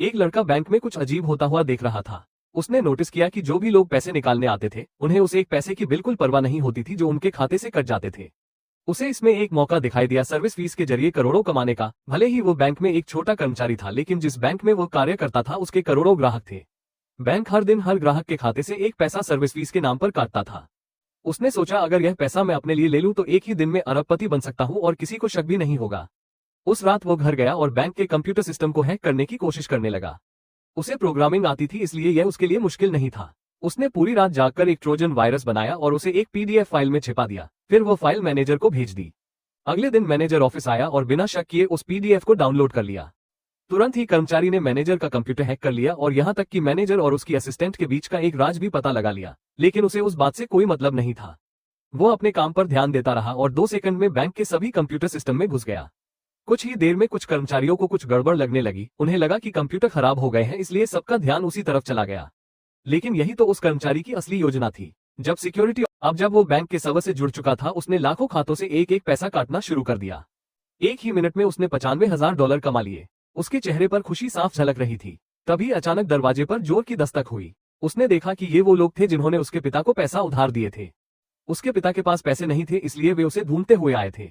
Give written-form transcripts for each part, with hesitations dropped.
एक लड़का बैंक में कुछ अजीब होता हुआ देख रहा था। उसने नोटिस किया कि जो भी लोग पैसे निकालने आते थे उन्हें उस एक पैसे की बिल्कुल परवाह नहीं होती थी जो उनके खाते से कट जाते थे। उसे इसमें एक मौका दिखाई दिया सर्विस फीस के जरिए करोड़ों कमाने का। भले ही वो बैंक में एक छोटा कर्मचारी था, लेकिन जिस बैंक में वो कार्य करता था उसके करोड़ों ग्राहक थे। बैंक हर दिन हर ग्राहक के खाते से एक पैसा सर्विस फीस के नाम पर काटता था। उसने सोचा, अगर यह पैसा मैं अपने लिए ले लूं तो एक ही दिन में अरबपति बन सकता हूं और किसी को शक भी नहीं होगा। उस रात वो घर गया और बैंक के कंप्यूटर सिस्टम को हैक करने की कोशिश करने लगा। उसे प्रोग्रामिंग आती थी, इसलिए यह उसके लिए मुश्किल नहीं था। उसने पूरी रात जागकर एक ट्रोजन वायरस बनाया और उसे एक पीडीएफ फाइल में छिपा दिया। फिर वो फाइल मैनेजर को भेज दी। अगले दिन मैनेजर ऑफिस आया और बिना शक किए उस पीडीएफ को डाउनलोड कर लिया। तुरंत ही कर्मचारी ने मैनेजर का कंप्यूटर हैक कर लिया और यहाँ तक कि मैनेजर और उसकी असिस्टेंट के बीच का एक राज भी पता लगा लिया। लेकिन उसे उस बात से कोई मतलब नहीं था। वो अपने काम पर ध्यान देता रहा और 2 सेकंड में बैंक के सभी कंप्यूटर सिस्टम में घुस गया। कुछ ही देर में कुछ कर्मचारियों को कुछ गड़बड़ लगने लगी। उन्हें लगा कि कंप्यूटर खराब हो गए हैं, इसलिए सबका ध्यान उसी तरफ चला गया। लेकिन यही तो उस कर्मचारी की असली योजना थी। जब वो बैंक के सर्वर से जुड़ चुका था, उसने लाखों खातों से एक एक पैसा काटना शुरू कर दिया। एक ही मिनट में उसने $95,000 कमा लिए। उसके चेहरे पर खुशी साफ झलक रही थी। तभी अचानक दरवाजे पर जोर की दस्तक हुई। उसने देखा कि ये वो लोग थे जिन्होंने उसके पिता को पैसा उधार दिए थे। उसके पिता के पास पैसे नहीं थे, इसलिए वे उसे ढूंढते हुए आए थे।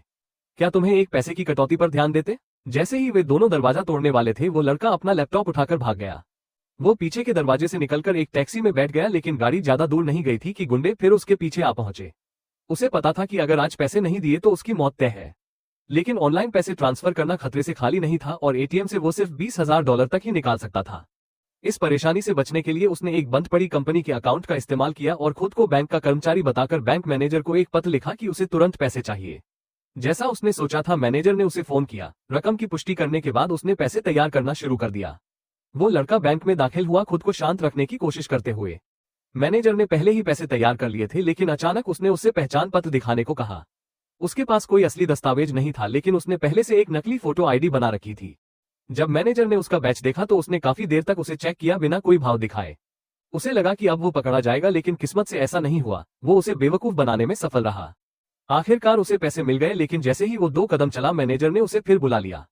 क्या तुम्हें एक पैसे की कटौती पर ध्यान देते? जैसे ही वे दोनों दरवाजा तोड़ने वाले थे, वो लड़का अपना लैपटॉप उठाकर भाग गया। वो पीछे के दरवाजे से निकलकर एक टैक्सी में बैठ गया, लेकिन गाड़ी ज्यादा दूर नहीं गई थी कि गुंडे फिर उसके पीछे आ पहुंचे। उसे पता था कि अगर आज पैसे नहीं दिए तो उसकी मौत तय है। लेकिन ऑनलाइन पैसे ट्रांसफर करना खतरे से खाली नहीं था और एटीएम से वो सिर्फ $20,000 तक ही निकाल सकता था। इस परेशानी से बचने के लिए उसने एक बंद पड़ी कंपनी के अकाउंट का इस्तेमाल किया और खुद को बैंक का कर्मचारी बताकर बैंक मैनेजर को एक पत्र लिखा कि उसे तुरंत पैसे चाहिए। जैसा उसने सोचा था, मैनेजर ने उसे फोन किया। रकम की पुष्टि करने के बाद उसने पैसे तैयार करना शुरू कर दिया। वो लड़का बैंक में दाखिल हुआ, खुद को शांत रखने की कोशिश करते हुए। मैनेजर ने पहले ही पैसे तैयार कर लिए थे, लेकिन अचानक उसने उससे पहचान पत्र दिखाने को कहा। उसके पास कोई असली दस्तावेज नहीं था, लेकिन उसने पहले से एक नकली फोटो आईडी बना रखी थी। जब मैनेजर ने उसका बैच देखा तो उसने काफी देर तक उसे चेक किया बिना कोई भाव दिखाए। उसे लगा कि अब वो पकड़ा जाएगा, लेकिन किस्मत से ऐसा नहीं हुआ। वो उसे बेवकूफ बनाने में सफल रहा। आखिरकार उसे पैसे मिल गए, लेकिन जैसे ही वो 2 कदम चला, मैनेजर ने उसे फिर बुला लिया।